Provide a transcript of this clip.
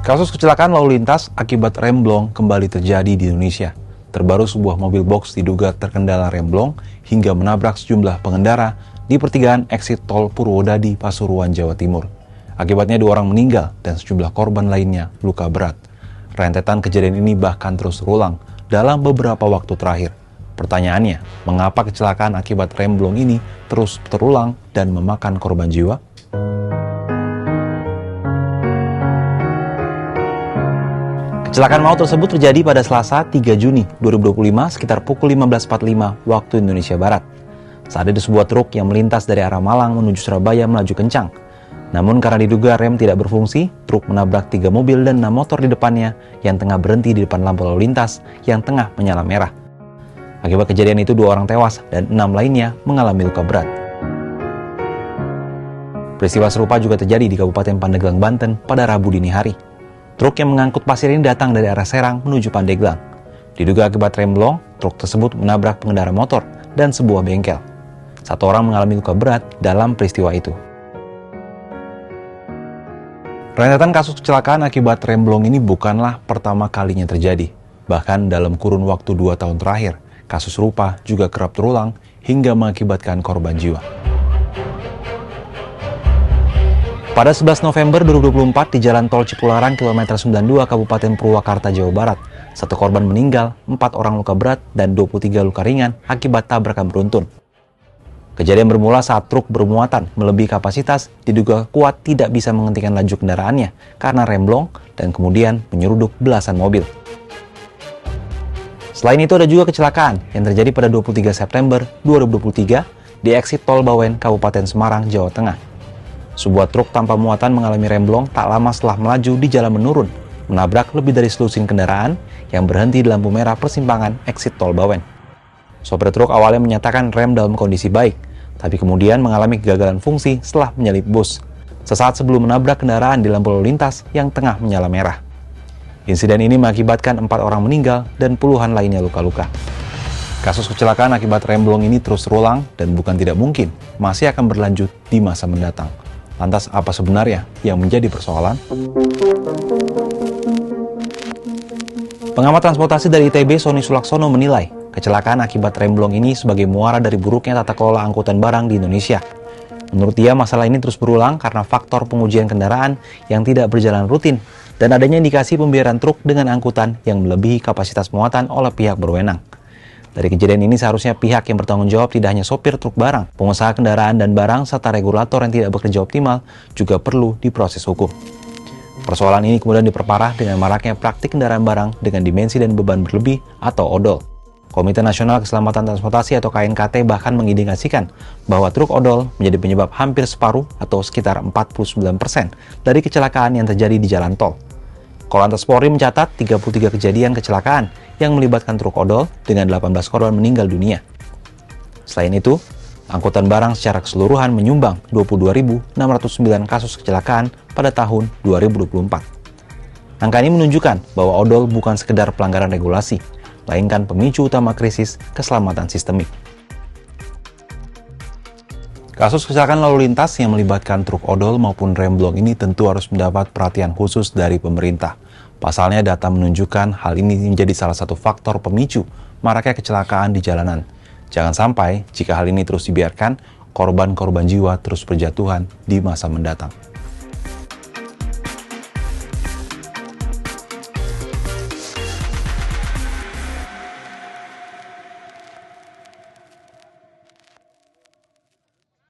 Kasus kecelakaan lalu lintas akibat remblong kembali terjadi di Indonesia. Terbaru sebuah mobil box diduga terkendala remblong hingga menabrak sejumlah pengendara di pertigaan eksit tol Purwodadi, Pasuruan, Jawa Timur. Akibatnya 2 orang meninggal dan sejumlah korban lainnya luka berat. Rentetan kejadian ini bahkan terus terulang dalam beberapa waktu terakhir. Pertanyaannya, mengapa kecelakaan akibat remblong ini terus terulang dan memakan korban jiwa? Kecelakaan maut tersebut terjadi pada Selasa 3 Juni 2025 sekitar pukul 15.45 waktu Indonesia Barat. Saat itu sebuah truk yang melintas dari arah Malang menuju Surabaya melaju kencang. Namun karena diduga rem tidak berfungsi, truk menabrak 3 mobil dan 6 motor di depannya yang tengah berhenti di depan lampu lalu lintas yang tengah menyala merah. Akibat kejadian itu 2 orang tewas dan 6 lainnya mengalami luka berat. Peristiwa serupa juga terjadi di Kabupaten Pandeglang, Banten pada Rabu dini hari. Truk yang mengangkut pasir ini datang dari arah Serang menuju Pandeglang. Diduga akibat remblong, truk tersebut menabrak pengendara motor dan sebuah bengkel. 1 orang mengalami luka berat dalam peristiwa itu. Rentetan kasus kecelakaan akibat remblong ini bukanlah pertama kalinya terjadi. Bahkan dalam kurun waktu 2 tahun terakhir, kasus serupa juga kerap terulang hingga mengakibatkan korban jiwa. Pada 11 November 2024 di Jalan Tol Cipularang kilometer 92 Kabupaten Purwakarta, Jawa Barat, 1 korban meninggal, 4 orang luka berat, dan 23 luka ringan akibat tabrakan beruntun. Kejadian bermula saat truk bermuatan melebihi kapasitas diduga kuat tidak bisa menghentikan laju kendaraannya karena remblong dan kemudian menyeruduk belasan mobil. Selain itu ada juga kecelakaan yang terjadi pada 23 September 2023 di eksit Tol Bawen, Kabupaten Semarang, Jawa Tengah. Sebuah truk tanpa muatan mengalami remblong tak lama setelah melaju di jalan menurun, menabrak lebih dari selusin kendaraan yang berhenti di lampu merah persimpangan eksit Tol Bawen. Sopir truk awalnya menyatakan rem dalam kondisi baik, tapi kemudian mengalami kegagalan fungsi setelah menyalip bus, sesaat sebelum menabrak kendaraan di lampu lalu lintas yang tengah menyala merah. Insiden ini mengakibatkan 4 orang meninggal dan puluhan lainnya luka-luka. Kasus kecelakaan akibat remblong ini terus terulang dan bukan tidak mungkin masih akan berlanjut di masa mendatang. Lantas apa sebenarnya yang menjadi persoalan? Pengamat transportasi dari ITB, Sony Sulaksono, menilai kecelakaan akibat remblong ini sebagai muara dari buruknya tata kelola angkutan barang di Indonesia. Menurut dia, masalah ini terus berulang karena faktor pengujian kendaraan yang tidak berjalan rutin dan adanya indikasi pembiaran truk dengan angkutan yang melebihi kapasitas muatan oleh pihak berwenang. Dari kejadian ini seharusnya pihak yang bertanggung jawab tidak hanya sopir truk barang, pengusaha kendaraan dan barang, serta regulator yang tidak bekerja optimal juga perlu diproses hukum. Persoalan ini kemudian diperparah dengan maraknya praktik kendaraan barang dengan dimensi dan beban berlebih atau odol. Komite Nasional Keselamatan Transportasi atau KNKT bahkan mengindikasikan bahwa truk odol menjadi penyebab hampir separuh atau sekitar 49% dari kecelakaan yang terjadi di jalan tol. Korlantas Polri mencatat 33 kejadian kecelakaan yang melibatkan truk odol dengan 18 korban meninggal dunia. Selain itu, angkutan barang secara keseluruhan menyumbang 22.609 kasus kecelakaan pada tahun 2024. Angka ini menunjukkan bahwa odol bukan sekedar pelanggaran regulasi, melainkan pemicu utama krisis keselamatan sistemik. Kasus kecelakaan lalu lintas yang melibatkan truk odol maupun remblong ini tentu harus mendapat perhatian khusus dari pemerintah. Pasalnya data menunjukkan hal ini menjadi salah satu faktor pemicu maraknya kecelakaan di jalanan. Jangan sampai jika hal ini terus dibiarkan, korban-korban jiwa terus berjatuhan di masa mendatang.